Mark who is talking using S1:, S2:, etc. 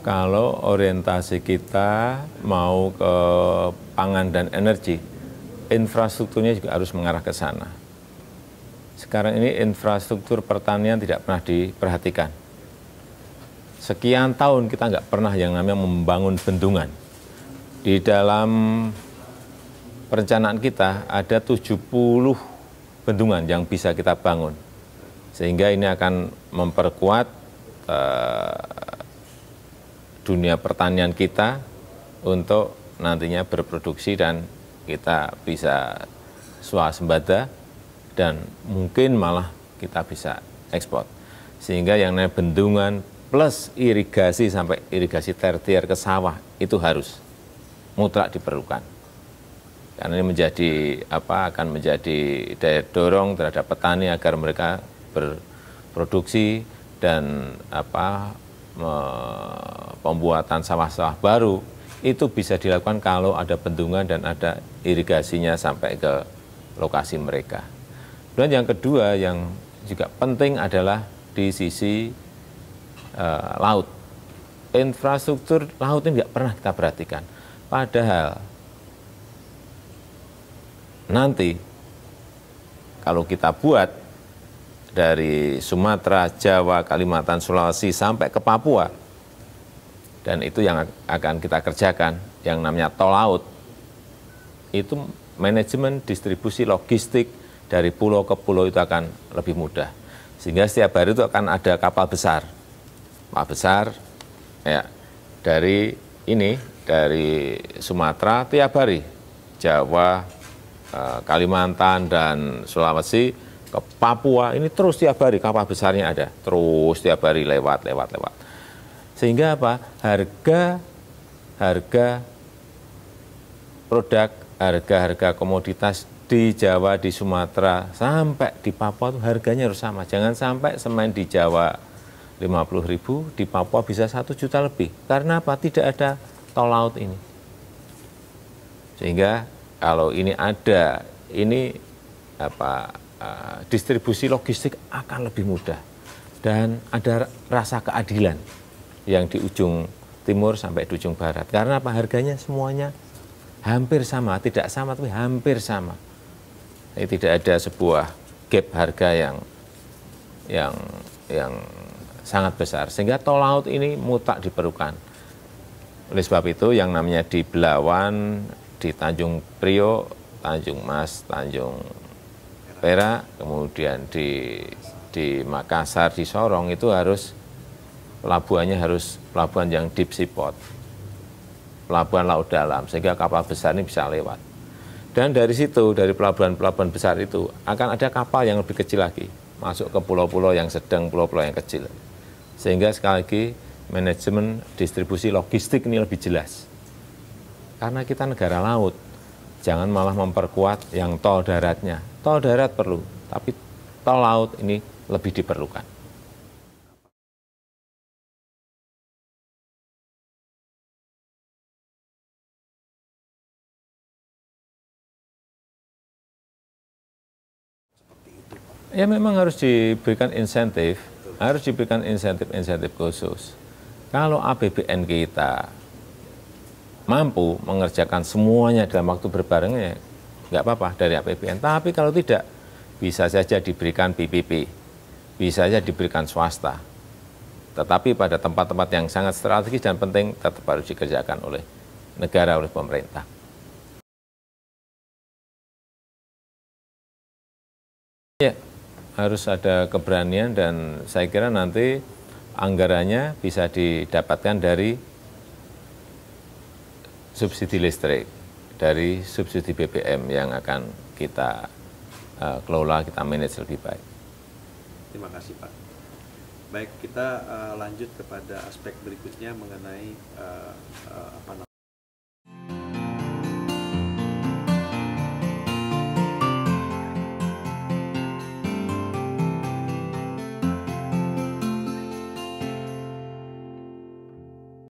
S1: Kalau orientasi kita mau ke pangan dan energi, infrastrukturnya juga harus mengarah ke sana. Sekarang ini infrastruktur pertanian tidak pernah diperhatikan. Sekian tahun kita nggak pernah yang namanya membangun bendungan. Di dalam perencanaan kita ada 70 bendungan yang bisa kita bangun. Sehingga ini akan memperkuat dunia pertanian kita untuk nantinya berproduksi dan kita bisa swasembada dan mungkin malah kita bisa ekspor. Sehingga yang namanya bendungan plus irigasi sampai irigasi tertier ke sawah itu harus mutlak diperlukan. Karena ini akan menjadi daya dorong terhadap petani agar mereka berproduksi dan pembuatan sawah-sawah baru itu bisa dilakukan kalau ada bendungan dan ada irigasinya sampai ke lokasi mereka. Dan yang kedua yang juga penting adalah di sisi laut. Infrastruktur laut ini nggak pernah kita perhatikan. Padahal nanti kalau kita buat dari Sumatera, Jawa, Kalimantan, Sulawesi sampai ke Papua, dan itu yang akan kita kerjakan, yang namanya tol laut, itu manajemen distribusi logistik dari pulau ke pulau itu akan lebih mudah. Sehingga setiap hari itu akan ada kapal besar ya, dari Sumatera tiap hari, Jawa, Kalimantan, dan Sulawesi, ke Papua, ini terus tiap hari kapal besarnya ada, terus tiap hari lewat. Sehingga apa? Harga produk, harga komoditas di Jawa, di Sumatera, sampai di Papua itu harganya harus sama. Jangan sampai semen di Jawa 50.000, di Papua bisa 1 juta lebih. Karena apa? Tidak ada tol laut ini. Sehingga kalau ini ada, distribusi logistik akan lebih mudah dan ada rasa keadilan yang di ujung timur sampai di ujung barat. Karena apa? Harganya semuanya hampir sama, tidak sama tapi hampir sama. Jadi tidak ada sebuah gap harga yang sangat besar. Sehingga tol laut ini mutlak diperlukan. Oleh sebab itu yang namanya di Belawan, di Tanjung Priok, Tanjung Mas, Tanjung Perak, kemudian di Makassar, di Sorong itu pelabuhannya harus pelabuhan yang deep sea port, pelabuhan laut dalam, sehingga kapal besar ini bisa lewat. Dan dari situ, dari pelabuhan-pelabuhan besar itu akan ada kapal yang lebih kecil lagi, masuk ke pulau-pulau yang sedang, pulau-pulau yang kecil. Sehingga sekali lagi manajemen distribusi logistik ini lebih jelas. Karena kita negara laut, jangan malah memperkuat yang tol daratnya. Tol darat perlu, tapi tol laut ini lebih diperlukan. Ya memang harus diberikan insentif, insentif khusus. Kalau APBN kita mampu mengerjakan semuanya dalam waktu berbarengan, ya nggak apa-apa dari APBN. Tapi kalau tidak, bisa saja diberikan PPP, bisa saja diberikan swasta. Tetapi pada tempat-tempat yang sangat strategis dan penting tetap harus dikerjakan oleh negara, oleh pemerintah. Ya, harus ada keberanian dan saya kira nanti anggarannya bisa didapatkan dari subsidi listrik, dari subsidi BBM yang akan kita kelola, kita manage lebih baik.
S2: Terima kasih Pak. Baik, kita lanjut kepada aspek berikutnya mengenai